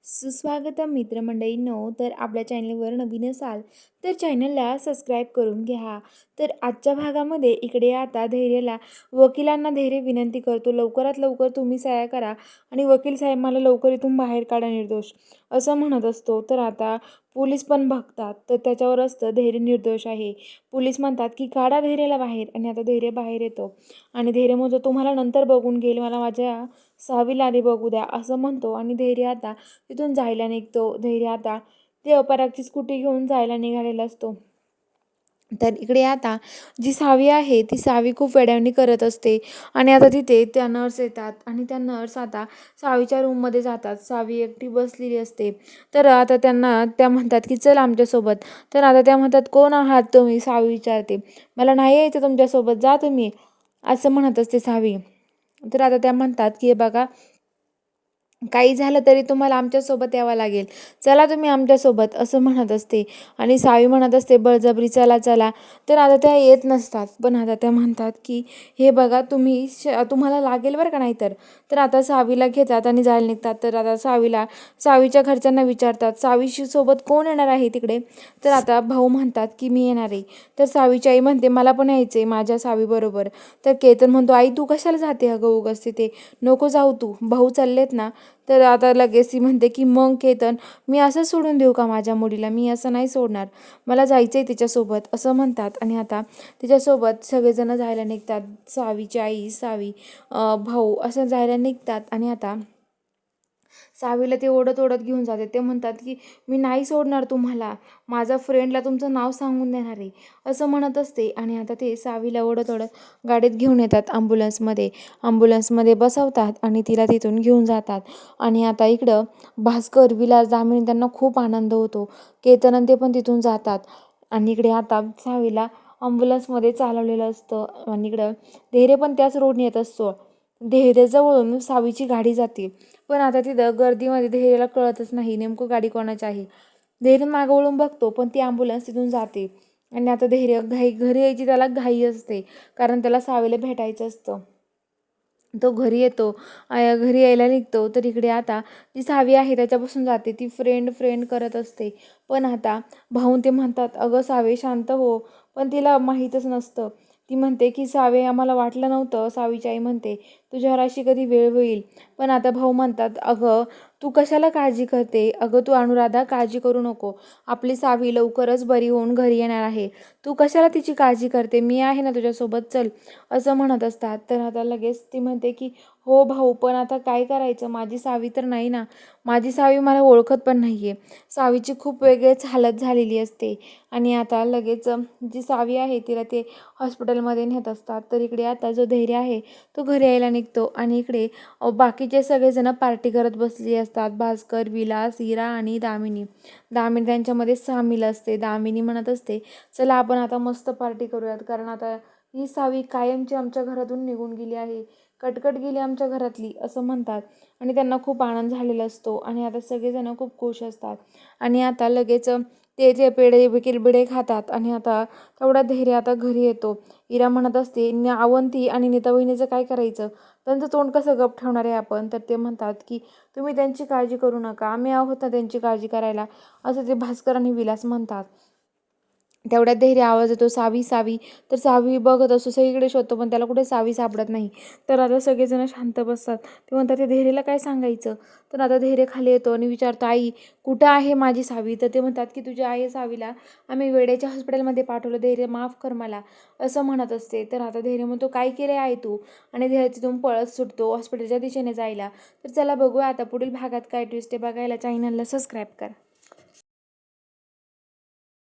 सुस्वागतम मित्रमंडळींनो. तर आपल्या चॅनलवर नवीन असाल तर चॅनलला सबस्क्राईब करून घ्या. तर आजच्या भागामध्ये इकडे आता धैर्यला वकिलांना धैर्य विनंती करतो, लवकरात लवकर तुम्ही सह्या करा आणि वकील साहेब मला लवकर इथून बाहेर काढा निर्दोष, असं म्हणत असतो. तर आता पोलीस पण बघतात, तर त्याच्यावर असतं धैर्य निर्दोष आहे. पोलीस म्हणतात की काढा धैर्याला बाहेर, आणि आता धैर्य बाहेर येतो आणि धैर्य म्हणतो तुम्हाला नंतर बघून घेईल, मला माझ्या सावीला आधी बघू द्या, असं म्हणतो. आणि धैर्य आता तिथून जायला निघतो. धैर्य आता ते अपरागची स्कूटी घेऊन जायला निघालेला असतो. तर इकडे आता जी सावी आहे ती सावी खूप वेड्यावानी करत असते. आणि आता तिथे त्या नर्स येतात आणि त्या नर्स आता सावीच्या रूममध्ये जातात. सावी एकटी बसलेली असते. तर आता त्यांना त्या म्हणतात की चल आमच्यासोबत. तर आता त्या म्हणतात कोण आहात तुम्ही, सावी विचारते. मला नाही यायचं तुमच्यासोबत, जा तुम्ही, असं म्हणत असते सावी. तर आता त्या म्हणतात की हे बघा, काही झालं तरी तुम्हाला आमच्यासोबत यावं लागेल, चला तुम्ही आमच्यासोबत, असं म्हणत असते. आणि सावी म्हणत असते बळजबरी चला चला. तर आता त्या येत नसतात. पण आता त्या म्हणतात की हे बघा तुम्ही तुम्हाला लागेल बरं का नाहीतर. तर आता सावीला घेतात आणि जायला निघतात. तर आता सावीला सावीच्या घरच्यांना विचारतात सावीशी सोबत कोण येणार आहे तिकडे. तर आता भाऊ म्हणतात की मी येणार आहे. तर सावीची आई म्हणते मला पण यायचं आहे माझ्या सावीबरोबर. तर केतन म्हणतो आई तू कशाला जाते अगं उगाच तिथे, नको जाऊ तू, भाऊ चाललेत ना. तर आता लगेच ती म्हणते की मग केतन, मी असं सोडून देऊ का माझ्या मुलीला, मी असं नाही सोडणार, मला जायचं आहे तिच्यासोबत, असं म्हणतात. आणि आता तिच्यासोबत सगळेजण जायला निघतात. सावीची आई, सावी, भाऊ असं जायला निघतात. आणि आता सावीला ते ओढत ओढत घेऊन जाते. ते म्हणतात की मी नाही सोडणार तुम्हाला, माझा फ्रेंडला तुमचं नाव सांगून देणार आहे, असं म्हणत असते. आणि आता ते सावीला ओढत ओढत गाडीत घेऊन येतात ॲम्ब्युलन्समध्ये बसवतात आणि तिला तिथून घेऊन जातात. आणि आता इकडं भास्कर, विलास, दामिनी त्यांना खूप आनंद होतो. केतन ते पण तिथून जातात. आणि इकडे आता सावीला ॲम्ब्युलन्समध्ये चालवलेलं असतं. आणि इकडं धैर्य पण त्याच रोडने येत असतो. धैर्यजवळून सावीची गाडी जाते. पण आता तिथं गर्दीमध्ये धैर्याला कळतच नाही नेमकं गाडी कोणाची आहे. धैर्य मागं वळून बघतो पण ती ॲम्ब्युलन्स तिथून जाते. आणि आता धैर्य घरी यायची त्याला घाई असते, कारण त्याला सावीला भेटायचं असतं. तो घरी येतो. घरी यायला निघतो. तर इकडे आता जी सावी आहे त्याच्यापासून जाते, ती फ्रेंड फ्रेंड करत असते. पण आता भाऊन ते म्हणतात अगं सावे शांत हो. पण तिला माहीतच नसतं. ती म्हणते की सावे आम्हाला वाटलं नव्हतं, सावीची आई म्हणते तुझ्यावर अशी कधी वेळ होईल. पण आता भाऊ म्हणतात अगं तू कशाला काळजी करते, अगं तू अनुराधा काळजी करू नको, आपली सावी लवकरच बरी होऊन घरी येणार आहे, तू कशाला तिची काळजी करते, मी आहे ना तुझ्यासोबत, चल, असं म्हणत असतात. तर आता लगेच ती म्हणते की हो भाऊ, पण आता काय करायचं, माझी सावी तर नाही ना, माझी सावी मला ओळखत पण नाही आहे. सावीची खूप वेगळीच हालत झालेली असते. आणि आता लगेच जी सावी आहे तिला ते हॉस्पिटलमध्ये नेत असतात. तर इकडे आता जो धैर्य आहे तो घरी यायला निघतो. आणि इकडे बाकीचे सगळेजण पार्टी करत बसलेली असतात. भास्कर, विलास, इरा आणि दामिनी. दामिनी त्यांच्यामध्ये सामील असते. दामिनी म्हणत असते चला आपण आता मस्त पार्टी करूयात, कारण आता ही सावी कायमची आमच्या घरातून निघून गेली आहे, कटकट गेली आमच्या घरातली, असं म्हणतात. आणि त्यांना खूप आनंद झालेला असतो. आणि आता सगळेजण खूप खुश असतात. आणि आता लगेच ते जे पेढे किलबिडे खातात. आणि आता तेवढा धैर्य आता घरी येतो. इरा म्हणत असते अवंती आणि नीता वहिनीचं काय करायचं, त्यांचं तोंड कसं गप ठेवणार आहे आपण. तर ते म्हणतात की तुम्ही त्यांची काळजी करू नका, आम्ही आहोत ना त्यांची काळजी करायला, असं ते भास्कर आणि विलास म्हणतात. तेवढ्यात धैर्य आवाज येतो सावी सावी. तर सावी बघत असतो, सगळीकडे शोधतो पण त्याला कुठे सावी सापडत नाही. तर आता सगळेजण शांत बसतात. ते म्हणतात ते धैर्यला काय सांगायचं. तर आता धैर्य खाली येतो आणि विचारतो आई कुठं आहे माझी सावी. तर ते म्हणतात की तुझी आई सावीला आम्ही वेड्याच्या हॉस्पिटलमध्ये पाठवलं, धैर्य माफ कर मला, असं म्हणत असते. तर आता धैर्य म्हणतो काय केलं आहे तू. आणि धैर्य तिथून पळत सुटतो हॉस्पिटलच्या दिशेने जायला. तर चला बघूया आता पुढील भागात काय ट्विस्ट आहे. बघायला चॅनलला सबस्क्राईब करा.